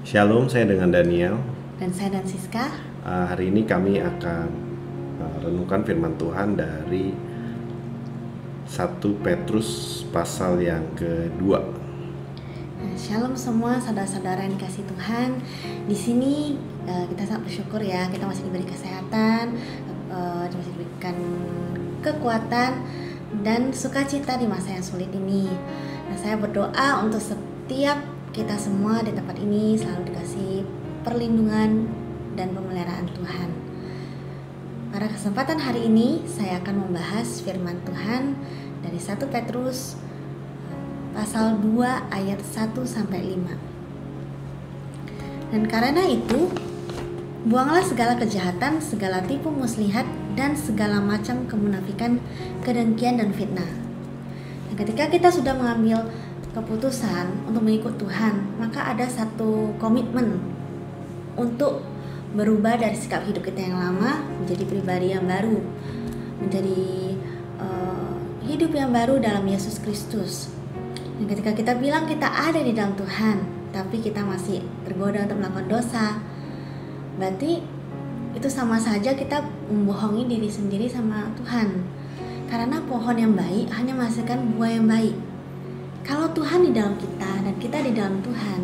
Shalom, saya dengan Daniel. Dan saya dan Siska. Hari ini kami akan renungkan firman Tuhan dari 1 Petrus pasal yang kedua. Shalom semua saudara-saudara yang dikasih Tuhan. Di sini kita sangat bersyukur ya, kita masih diberi kesehatan, masih diberikan kekuatan dan sukacita di masa yang sulit ini. Nah, saya berdoa untuk setiap kita semua di tempat ini selalu dikasih perlindungan dan pemeliharaan Tuhan. Pada kesempatan hari ini saya akan membahas firman Tuhan dari 1 Petrus pasal 2 ayat 1 sampai 5. Dan karena itu, buanglah segala kejahatan, segala tipu muslihat dan segala macam kemunafikan, kedengkian dan fitnah. Dan ketika kita sudah mengambil keputusan untuk mengikut Tuhan, maka ada satu komitmen untuk berubah dari sikap hidup kita yang lama menjadi pribadi yang baru, menjadi hidup yang baru dalam Yesus Kristus. Dan ketika kita bilang kita ada di dalam Tuhan, tapi kita masih tergoda untuk melakukan dosa, berarti itu sama saja kita membohongi diri sendiri sama Tuhan. Karena pohon yang baik hanya menghasilkan buah yang baik. Kalau Tuhan di dalam kita dan kita di dalam Tuhan,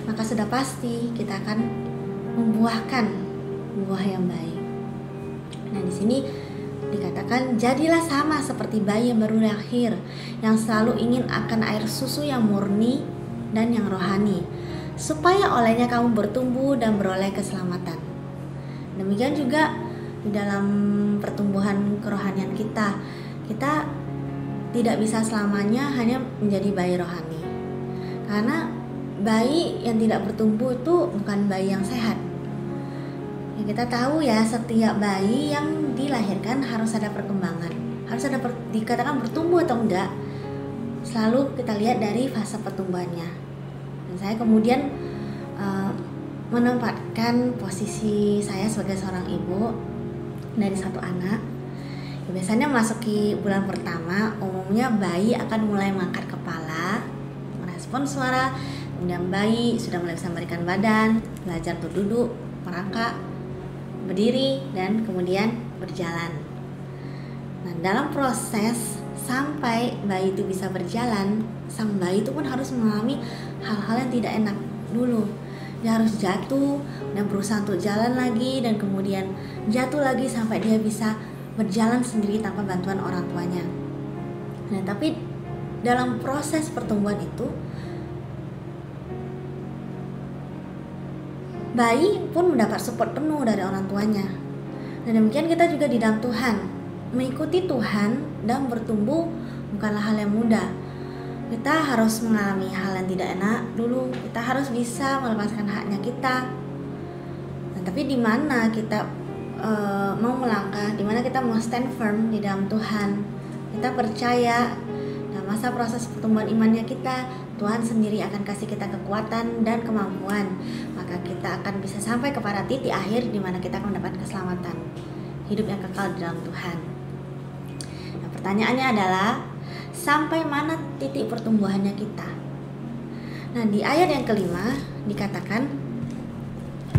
maka sudah pasti kita akan membuahkan buah yang baik. Nah, di sini dikatakan, jadilah sama seperti bayi yang baru lahir, yang selalu ingin akan air susu yang murni dan yang rohani, supaya olehnya kamu bertumbuh dan beroleh keselamatan. Demikian juga di dalam pertumbuhan kerohanian kita tidak bisa selamanya hanya menjadi bayi rohani. Karena bayi yang tidak bertumbuh itu bukan bayi yang sehat. Yang kita tahu ya, setiap bayi yang dilahirkan harus ada perkembangan, harus ada dikatakan bertumbuh atau enggak, selalu kita lihat dari fase pertumbuhannya. Dan saya kemudian menempatkan posisi saya sebagai seorang ibu dari satu anak. Biasanya memasuki bulan pertama, umumnya bayi akan mulai mengangkat kepala, merespon suara, kemudian bayi sudah mulai bisa memberikan badan, belajar untuk duduk, merangkak, berdiri, dan kemudian berjalan. Nah, dalam proses sampai bayi itu bisa berjalan, sang bayi itu pun harus mengalami hal-hal yang tidak enak dulu. Dia harus jatuh dan berusaha untuk jalan lagi, dan kemudian jatuh lagi sampai dia bisa berjalan sendiri tanpa bantuan orang tuanya. Nah, tapi dalam proses pertumbuhan itu, bayi pun mendapat support penuh dari orang tuanya. Dan demikian kita juga di dalam Tuhan. Mengikuti Tuhan dan bertumbuh bukanlah hal yang mudah. Kita harus mengalami hal yang tidak enak dulu. Kita harus bisa melepaskan haknya kita. Nah, tapi di mana kita mau melangkah, dimana kita mau stand firm di dalam Tuhan, kita percaya dalam masa proses pertumbuhan imannya kita, Tuhan sendiri akan kasih kita kekuatan dan kemampuan, maka kita akan bisa sampai kepada titik akhir di mana kita akan mendapat keselamatan, hidup yang kekal di dalam Tuhan. Nah, pertanyaannya adalah, sampai mana titik pertumbuhannya kita? Nah, di ayat yang kelima dikatakan,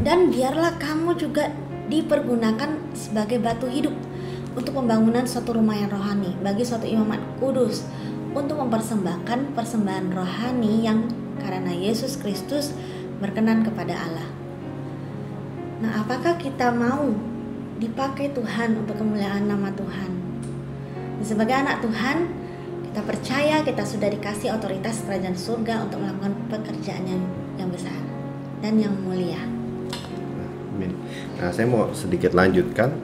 dan biarlah kamu juga dipergunakan sebagai batu hidup untuk pembangunan suatu rumah yang rohani, bagi suatu imamat kudus, untuk mempersembahkan persembahan rohani yang karena Yesus Kristus berkenan kepada Allah. Nah, apakah kita mau dipakai Tuhan untuk kemuliaan nama Tuhan? Dan sebagai anak Tuhan, kita percaya kita sudah dikasih otoritas kerajaan surga untuk melakukan pekerjaan yang besar dan yang mulia. Amin. Nah, saya mau sedikit lanjutkan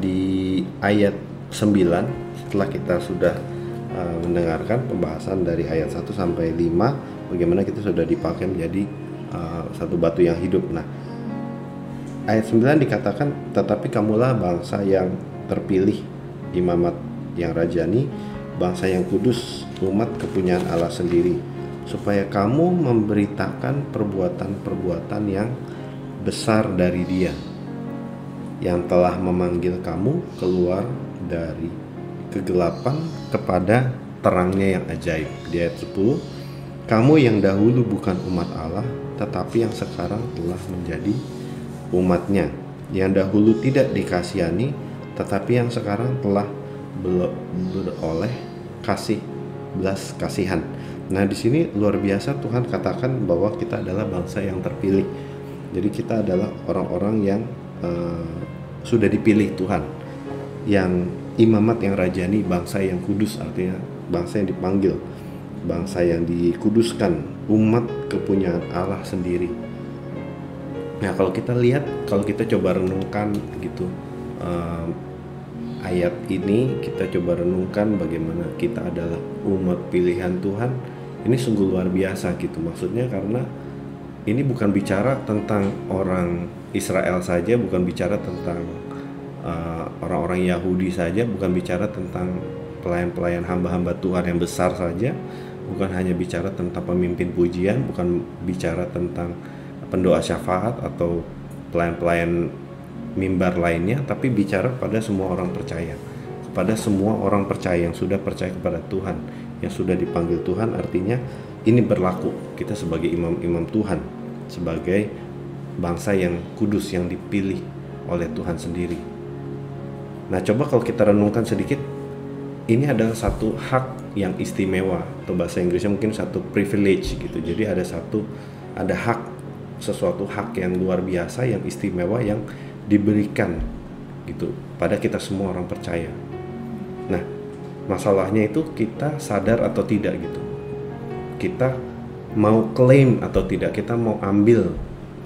di ayat 9, setelah kita sudah mendengarkan pembahasan dari ayat 1 sampai 5, bagaimana kita sudah dipakai menjadi satu batu yang hidup. Nah, ayat 9 dikatakan, tetapi kamulah bangsa yang terpilih, imamat yang rajani, bangsa yang kudus, umat kepunyaan Allah sendiri, supaya kamu memberitakan perbuatan-perbuatan yang besar dari Dia yang telah memanggil kamu keluar dari kegelapan kepada terangnya yang ajaib. Di ayat 10, Kamu yang dahulu bukan umat Allah, tetapi yang sekarang telah menjadi umatnya. Yang dahulu tidak dikasihani, tetapi yang sekarang telah beroleh kasih belas kasihan. Nah, di sini luar biasa Tuhan katakan bahwa kita adalah bangsa yang terpilih. Jadi kita adalah orang-orang yang sudah dipilih Tuhan, yang imamat yang rajani, bangsa yang kudus, artinya bangsa yang dipanggil, bangsa yang dikuduskan, umat kepunyaan Allah sendiri. Nah, kalau kita lihat, kalau kita coba renungkan gitu ayat ini, kita coba renungkan bagaimana kita adalah umat pilihan Tuhan, ini sungguh luar biasa gitu. Maksudnya karena ini bukan bicara tentang orang Israel saja, bukan bicara tentang orang-orang Yahudi saja, bukan bicara tentang pelayan-pelayan hamba-hamba Tuhan yang besar saja, bukan hanya bicara tentang pemimpin pujian, bukan bicara tentang pendoa syafaat atau pelayan-pelayan mimbar lainnya, tapi bicara pada semua orang percaya, kepada semua orang percaya yang sudah percaya kepada Tuhan, yang sudah dipanggil Tuhan. Artinya ini berlaku kita sebagai imam-imam Tuhan, sebagai bangsa yang kudus, yang dipilih oleh Tuhan sendiri. Nah, coba kalau kita renungkan sedikit, ini adalah satu hak yang istimewa, atau bahasa Inggrisnya mungkin satu privilege gitu. Jadi ada hak, sesuatu hak yang luar biasa, yang istimewa, yang diberikan gitu pada kita semua orang percaya. Nah, masalahnya itu kita sadar atau tidak gitu. Kita mau klaim atau tidak, kita mau ambil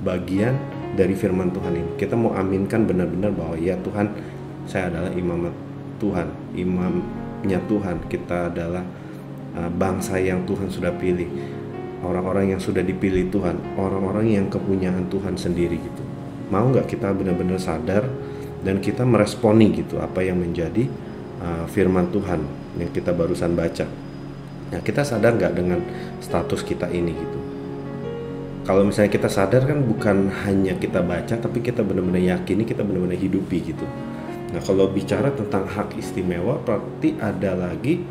bagian dari firman Tuhan ini. Kita mau aminkan benar-benar bahwa ya Tuhan, saya adalah imamat Tuhan, imamnya Tuhan. Kita adalah bangsa yang Tuhan sudah pilih, orang-orang yang sudah dipilih Tuhan, orang-orang yang kepunyaan Tuhan sendiri gitu. Mau nggak kita benar-benar sadar dan kita meresponi gitu apa yang menjadi firman Tuhan yang kita barusan baca. Nah, kita sadar nggak dengan status kita ini gitu? Kalau misalnya kita sadar, kan bukan hanya kita baca, tapi kita benar-benar yakini, kita benar-benar hidupi gitu. Nah, kalau bicara tentang hak istimewa, berarti ada lagi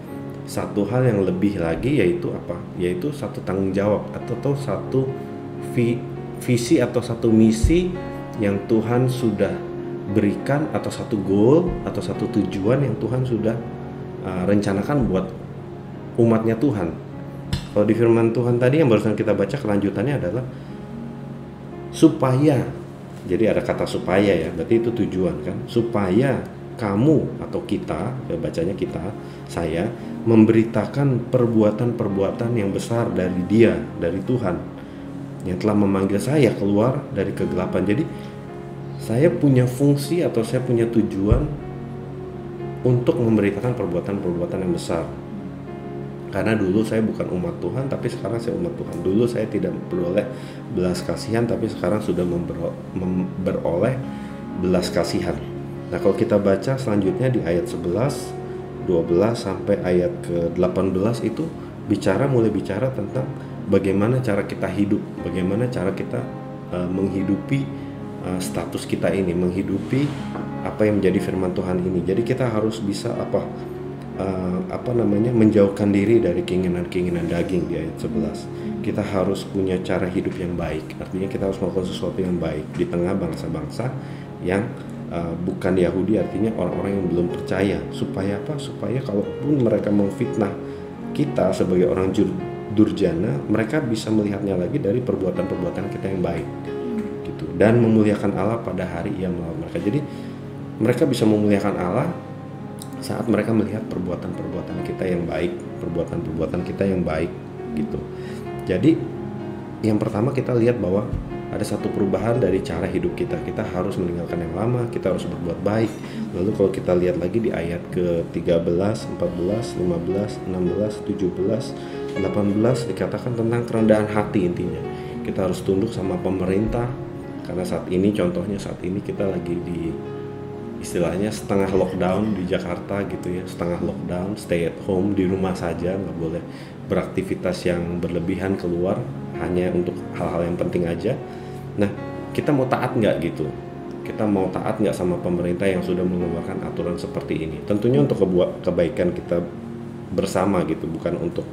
satu hal yang lebih lagi, yaitu apa? Yaitu satu tanggung jawab atau satu visi atau satu misi yang Tuhan sudah berikan, atau satu goal atau satu tujuan yang Tuhan sudah rencanakan buat umatnya Tuhan. Kalau di firman Tuhan tadi yang barusan kita baca, kelanjutannya adalah supaya, jadi ada kata supaya ya, berarti itu tujuan kan, supaya kamu atau kita, ya bacanya kita, saya memberitakan perbuatan-perbuatan yang besar dari Dia, dari Tuhan yang telah memanggil saya keluar dari kegelapan. Jadi saya punya fungsi atau saya punya tujuan untuk memberitakan perbuatan-perbuatan yang besar. Karena dulu saya bukan umat Tuhan, tapi sekarang saya umat Tuhan. Dulu saya tidak beroleh belas kasihan, tapi sekarang sudah beroleh belas kasihan. Nah, kalau kita baca selanjutnya di ayat 11, 12 sampai ayat ke-18 itu mulai bicara tentang bagaimana cara kita hidup, bagaimana cara kita menghidupi status kita ini, menghidupi apa yang menjadi firman Tuhan ini. Jadi kita harus bisa menjauhkan diri dari keinginan-keinginan daging di ayat 11. Kita harus punya cara hidup yang baik. Artinya kita harus melakukan sesuatu yang baik di tengah bangsa-bangsa yang bukan Yahudi, artinya orang-orang yang belum percaya. Supaya apa? Supaya kalaupun mereka memfitnah kita sebagai orang durjana, mereka bisa melihatnya lagi dari perbuatan-perbuatan kita yang baik gitu, dan memuliakan Allah pada hari Ia melawan mereka. Jadi mereka bisa memuliakan Allah saat mereka melihat perbuatan-perbuatan kita yang baik, perbuatan-perbuatan kita yang baik gitu. Jadi yang pertama kita lihat bahwa ada satu perubahan dari cara hidup kita. Kita harus meninggalkan yang lama, kita harus berbuat baik. Lalu kalau kita lihat lagi di ayat ke-13, 14, 15, 16, 17, 18 dikatakan tentang kerendahan hati intinya. Kita harus tunduk sama pemerintah, karena saat ini, contohnya saat ini kita lagi di istilahnya setengah lockdown di Jakarta gitu ya, setengah lockdown, stay at home, di rumah saja, nggak boleh beraktivitas yang berlebihan keluar, hanya untuk hal-hal yang penting aja. Nah, kita mau taat nggak gitu? Kita mau taat nggak sama pemerintah yang sudah mengeluarkan aturan seperti ini? Tentunya untuk kebaikan kita bersama gitu, bukan untuk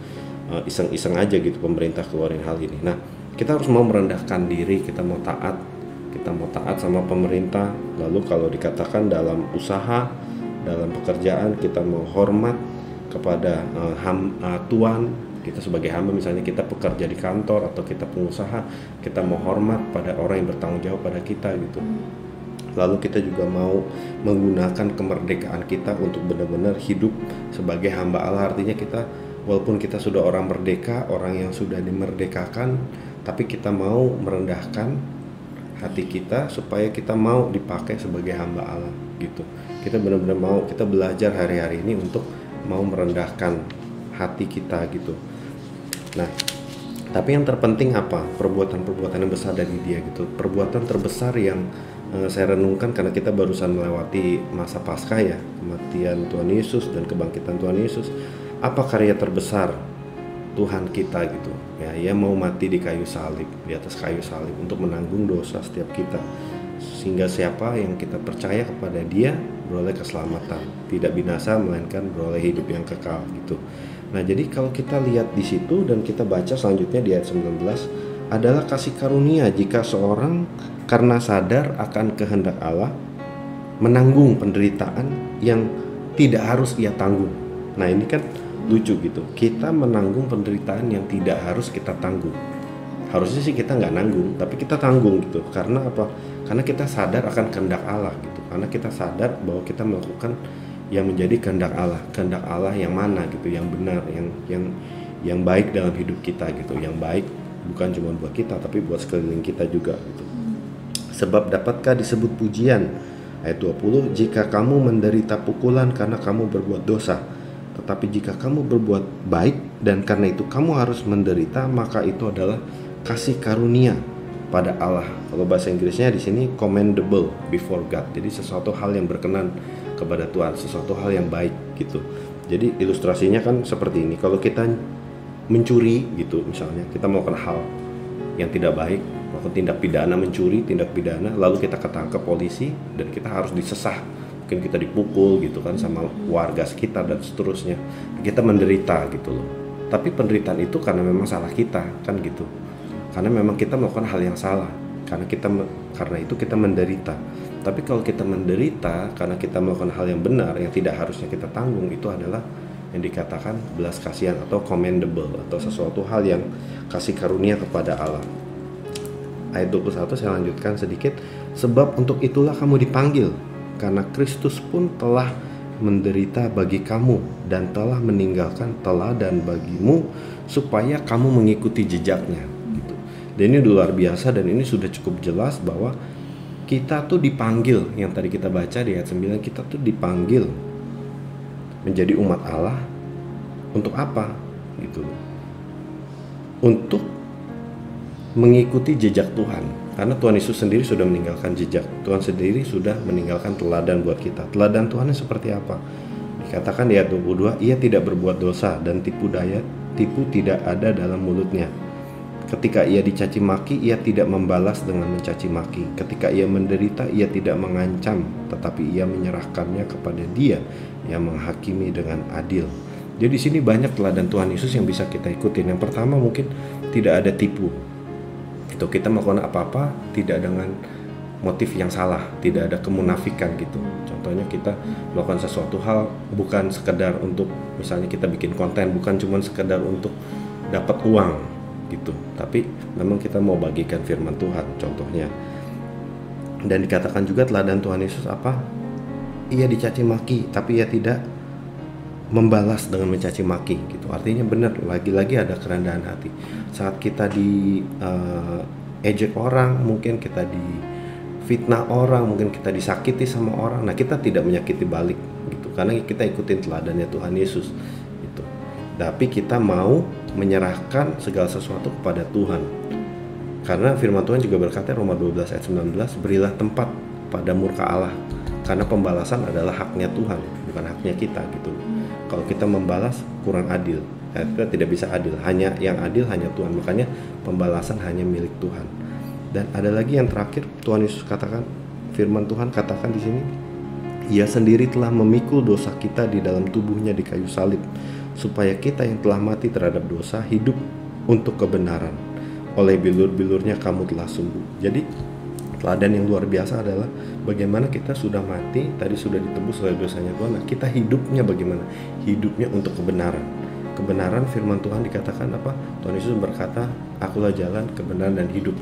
iseng-iseng aja gitu pemerintah keluarin hal ini. Nah, kita harus mau merendahkan diri, kita mau taat sama pemerintah. Lalu kalau dikatakan dalam usaha, dalam pekerjaan, kita mau hormat kepada tuan. Kita sebagai hamba, misalnya kita bekerja di kantor atau kita pengusaha, kita mau hormat pada orang yang bertanggung jawab pada kita gitu. Lalu kita juga mau menggunakan kemerdekaan kita untuk benar-benar hidup sebagai hamba Allah. Artinya kita, walaupun kita sudah orang merdeka, orang yang sudah dimerdekakan, tapi kita mau merendahkan hati kita supaya kita mau dipakai sebagai hamba Allah gitu. Kita benar-benar mau, kita belajar hari-hari ini untuk mau merendahkan hati kita gitu. Nah, tapi yang terpenting apa? Perbuatan-perbuatan yang besar dari dia gitu. Perbuatan terbesar yang saya renungkan, karena kita barusan melewati masa Paskah ya, kematian Tuhan Yesus dan kebangkitan Tuhan Yesus. Apa karya terbesar Tuhan kita gitu ya? Ia mau mati di kayu salib, di atas kayu salib untuk menanggung dosa setiap kita, sehingga siapa yang kita percaya kepada dia beroleh keselamatan, tidak binasa melainkan beroleh hidup yang kekal gitu. Nah, jadi kalau kita lihat di situ dan kita baca selanjutnya di ayat 19, adalah kasih karunia jika seorang karena sadar akan kehendak Allah menanggung penderitaan yang tidak harus ia tanggung. Nah, ini kan lucu gitu, kita menanggung penderitaan yang tidak harus kita tanggung. Harusnya sih kita nggak nanggung, tapi kita tanggung gitu. Karena apa? Karena kita sadar akan kehendak Allah gitu. Karena kita sadar bahwa kita melakukan yang menjadi kehendak Allah yang mana gitu, yang benar, yang baik dalam hidup kita gitu, yang baik bukan cuma buat kita tapi buat sekeliling kita juga gitu. Sebab dapatkah disebut pujian, ayat 20, jika kamu menderita pukulan karena kamu berbuat dosa, tetapi jika kamu berbuat baik dan karena itu kamu harus menderita, maka itu adalah kasih karunia pada Allah. Kalau bahasa Inggrisnya di sini commendable before God. Jadi sesuatu hal yang berkenan kepada Tuhan, sesuatu hal yang baik gitu. Jadi ilustrasinya kan seperti ini. Kalau kita mencuri gitu, misalnya kita melakukan hal yang tidak baik, melakukan tindak pidana mencuri, tindak pidana, lalu kita ketangkep polisi dan kita harus disesah, mungkin kita dipukul gitu kan sama warga sekitar dan seterusnya, kita menderita gitu loh. Tapi penderitaan itu karena memang salah kita kan gitu, karena memang kita melakukan hal yang salah, karena itu kita menderita. Tapi kalau kita menderita karena kita melakukan hal yang benar yang tidak harusnya kita tanggung, itu adalah yang dikatakan belas kasihan atau commendable, atau sesuatu hal yang kasih karunia kepada Allah. Ayat 21 saya lanjutkan sedikit. Sebab untuk itulah kamu dipanggil, karena Kristus pun telah menderita bagi kamu dan telah meninggalkan teladan bagimu supaya kamu mengikuti jejaknya gitu. Dan ini luar biasa, dan ini sudah cukup jelas bahwa kita tuh dipanggil, yang tadi kita baca di ayat 9, kita tuh dipanggil menjadi umat Allah untuk apa gitu, untuk mengikuti jejak Tuhan. Karena Tuhan Yesus sendiri sudah meninggalkan jejak, Tuhan sendiri sudah meninggalkan teladan buat kita. Teladan Tuhannya seperti apa? Dikatakan di ayat 22, ia tidak berbuat dosa dan tipu tidak ada dalam mulutnya. Ketika ia dicaci maki, ia tidak membalas dengan mencaci maki. Ketika ia menderita, ia tidak mengancam, tetapi ia menyerahkannya kepada Dia yang menghakimi dengan adil. Jadi di sini banyak teladan Tuhan Yesus yang bisa kita ikutin. Yang pertama mungkin tidak ada tipu. Itu kita melakukan apa-apa tidak dengan motif yang salah, tidak ada kemunafikan gitu. Contohnya kita melakukan sesuatu hal bukan sekedar untuk, misalnya kita bikin konten, bukan cuma sekedar untuk dapat uang gitu, tapi memang kita mau bagikan firman Tuhan contohnya. Dan dikatakan juga teladan Tuhan Yesus apa? Ia dicaci maki tapi ia tidak membalas dengan mencaci maki gitu. Artinya benar, lagi-lagi ada kerendahan hati. Saat kita di ejek orang, mungkin kita di fitnah orang, mungkin kita disakiti sama orang, nah kita tidak menyakiti balik gitu, karena kita ikutin teladannya Tuhan Yesus gitu. Tapi kita mau menyerahkan segala sesuatu kepada Tuhan. Karena firman Tuhan juga berkata, Roma 12 ayat 19, berilah tempat pada murka Allah, karena pembalasan adalah haknya Tuhan, bukan haknya kita gitu. Kalau kita membalas kurang adil, kita tidak bisa adil, hanya yang adil hanya Tuhan. Makanya pembalasan hanya milik Tuhan. Dan ada lagi yang terakhir, Tuhan Yesus katakan, firman Tuhan katakan di sini, Ia sendiri telah memikul dosa kita di dalam tubuhnya di kayu salib, supaya kita yang telah mati terhadap dosa hidup untuk kebenaran. Oleh bilur-bilurnya kamu telah sembuh. Jadi teladan yang luar biasa adalah bagaimana kita sudah mati, tadi sudah ditebus oleh dosanya Tuhan. Nah, kita hidupnya bagaimana? Hidupnya untuk kebenaran. Kebenaran firman Tuhan dikatakan apa? Tuhan Yesus berkata, akulah jalan, kebenaran dan hidup.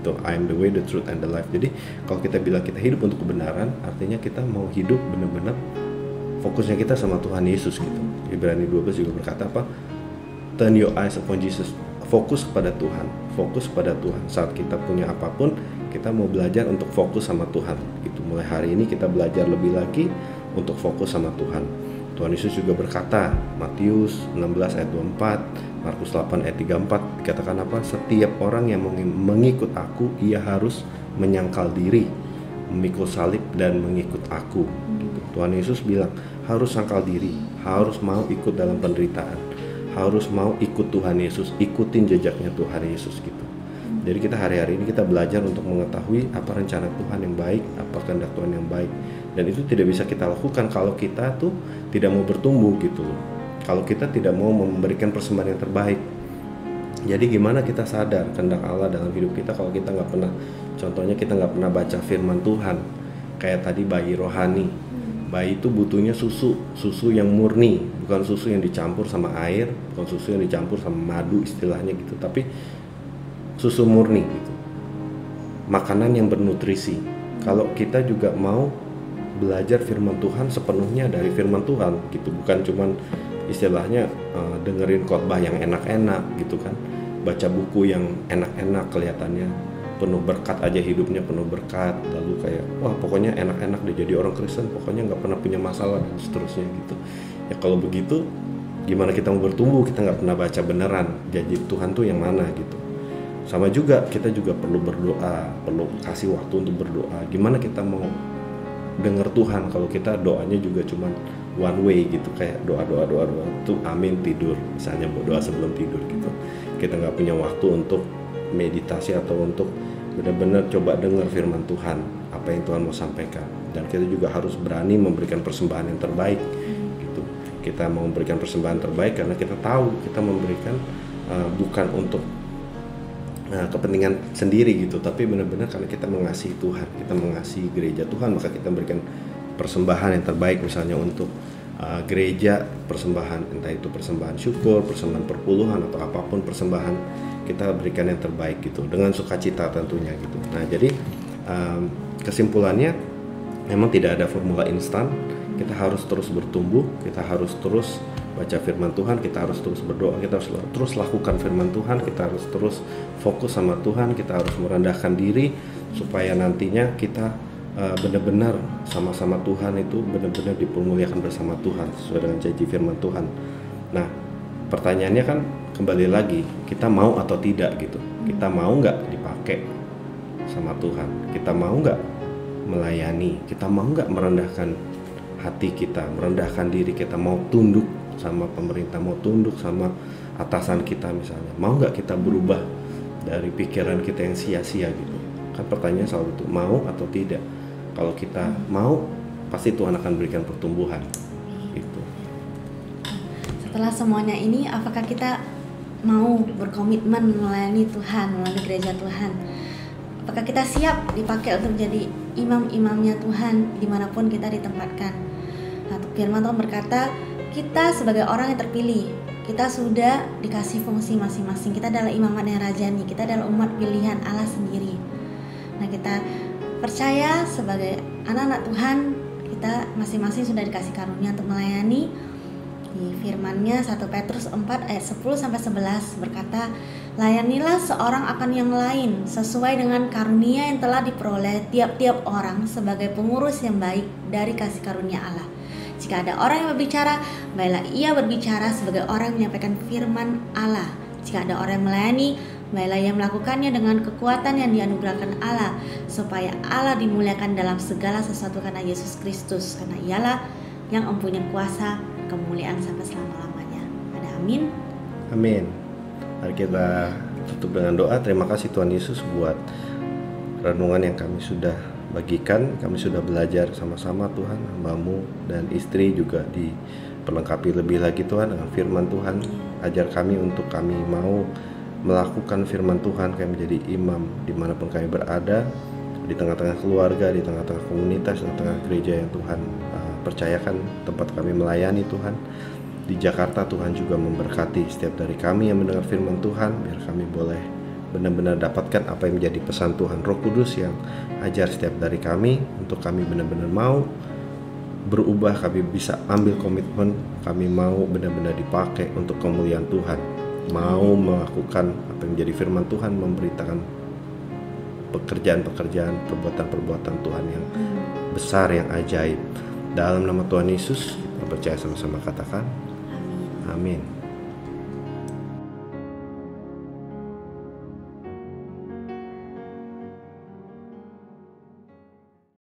Itu I am the way, the truth and the life. Jadi kalau kita bilang kita hidup untuk kebenaran, artinya kita mau hidup benar-benar fokusnya kita sama Tuhan Yesus gitu. Ibrani 12 juga berkata apa? Turn your eyes upon Jesus. Fokus kepada Tuhan, fokus pada Tuhan. Saat kita punya apapun, kita mau belajar untuk fokus sama Tuhan gitu. Mulai hari ini kita belajar lebih lagi untuk fokus sama Tuhan. Tuhan Yesus juga berkata, Matius 16 ayat 24, Markus 8 ayat 34, dikatakan apa? Setiap orang yang mengikut aku, ia harus menyangkal diri, memikul salib dan mengikut aku gitu. Tuhan Yesus bilang harus sangkal diri, harus mau ikut dalam penderitaan, harus mau ikut Tuhan Yesus, ikutin jejaknya Tuhan Yesus gitu. Jadi kita hari-hari ini kita belajar untuk mengetahui apa rencana Tuhan yang baik, apa kehendak Tuhan yang baik. Dan itu tidak bisa kita lakukan kalau kita tuh tidak mau bertumbuh gitu loh. Kalau kita tidak mau memberikan persembahan yang terbaik. Jadi gimana kita sadar kehendak Allah dalam hidup kita kalau kita nggak pernah, contohnya kita nggak pernah baca firman Tuhan. Kayak tadi bayi rohani. Bayi itu butuhnya susu yang murni, bukan susu yang dicampur sama air, bukan susu yang dicampur sama madu istilahnya gitu, tapi susu murni gitu. Makanan yang bernutrisi. Kalau kita juga mau belajar firman Tuhan sepenuhnya dari firman Tuhan gitu, bukan cuman istilahnya dengerin khotbah yang enak-enak gitu kan, baca buku yang enak-enak kelihatannya penuh berkat aja, hidupnya penuh berkat, lalu kayak wah pokoknya enak-enak deh jadi orang Kristen, pokoknya nggak pernah punya masalah dan seterusnya gitu. Ya kalau begitu gimana kita mau bertumbuh? Kita nggak pernah baca beneran janji Tuhan tuh yang mana gitu. Sama juga kita juga perlu berdoa, perlu kasih waktu untuk berdoa. Gimana kita mau dengar Tuhan kalau kita doanya juga cuman one way gitu, kayak doa tuh amin tidur misalnya, doa sebelum tidur gitu. Kita nggak punya waktu untuk meditasi atau untuk benar-benar coba dengar firman Tuhan, apa yang Tuhan mau sampaikan. Dan kita juga harus berani memberikan persembahan yang terbaik gitu. Kita mau memberikan persembahan terbaik karena kita tahu kita memberikan bukan untuk kepentingan sendiri gitu, tapi benar-benar karena kita mengasihi Tuhan, kita mengasihi gereja Tuhan, maka kita memberikan persembahan yang terbaik, misalnya untuk gereja, persembahan entah itu persembahan syukur, persembahan perpuluhan atau apapun persembahan, kita berikan yang terbaik gitu, dengan sukacita tentunya gitu. Nah jadi kesimpulannya memang tidak ada formula instan, kita harus terus bertumbuh, kita harus terus baca firman Tuhan, kita harus terus berdoa, kita harus terus lakukan firman Tuhan, kita harus terus fokus sama Tuhan, kita harus merendahkan diri supaya nantinya kita benar-benar sama-sama Tuhan itu benar-benar dipermuliakan bersama Tuhan sesuai dengan janji firman Tuhan. Nah pertanyaannya kan kembali lagi, kita mau atau tidak gitu, kita mau nggak dipakai sama Tuhan, kita mau nggak melayani, kita mau nggak merendahkan hati kita, merendahkan diri kita, mau tunduk sama pemerintah, mau tunduk sama atasan kita misalnya, mau nggak kita berubah dari pikiran kita yang sia-sia gitu. Kan pertanyaan selalu itu, mau atau tidak. Kalau kita mau, pasti Tuhan akan berikan pertumbuhan gitu. Setelah semuanya ini, apakah kita mau berkomitmen melayani Tuhan, melayani gereja Tuhan? Apakah kita siap dipakai untuk menjadi imam-imamnya Tuhan dimanapun kita ditempatkan? Nah, firman Tuhan berkata, kita sebagai orang yang terpilih, kita sudah dikasih fungsi masing-masing. Kita adalah imamat yang rajani, kita adalah umat pilihan Allah sendiri. Nah kita percaya sebagai anak-anak Tuhan, kita masing-masing sudah dikasih karunia untuk melayani. Di firman-Nya 1 Petrus 4 ayat 10-11 berkata, layanilah seorang akan yang lain sesuai dengan karunia yang telah diperoleh tiap-tiap orang sebagai pengurus yang baik dari kasih karunia Allah. Jika ada orang yang berbicara, baiklah ia berbicara sebagai orang yang menyampaikan firman Allah. Jika ada orang yang melayani, baiklah ia melakukannya dengan kekuatan yang dianugerahkan Allah, supaya Allah dimuliakan dalam segala sesuatu karena Yesus Kristus, karena ialah yang mempunyai kuasa kemuliaan sampai selama-lamanya. Ada amin? Amin. Mari kita tutup dengan doa. Terima kasih Tuhan Yesus buat renungan yang kami sudah bagikan. Kami sudah belajar sama-sama Tuhan, hamba-Mu dan istri juga perlengkapi lebih lagi Tuhan dengan firman Tuhan. Ajar kami untuk kami mau melakukan firman Tuhan, kami menjadi imam dimanapun kami berada, di tengah-tengah keluarga, di tengah-tengah komunitas, di tengah gereja yang Tuhan percayakan tempat kami melayani Tuhan. Di Jakarta Tuhan juga memberkati setiap dari kami yang mendengar firman Tuhan, biar kami boleh benar-benar dapatkan apa yang menjadi pesan Tuhan. Roh Kudus yang ajar setiap dari kami, untuk kami benar-benar mau berubah, kami bisa ambil komitmen, kami mau benar-benar dipakai untuk kemuliaan Tuhan, mau melakukan apa yang menjadi firman Tuhan, memberitakan pekerjaan-pekerjaan, perbuatan-perbuatan Tuhan yang besar, yang ajaib. Dalam nama Tuhan Yesus, kita percaya sama-sama katakan, amin.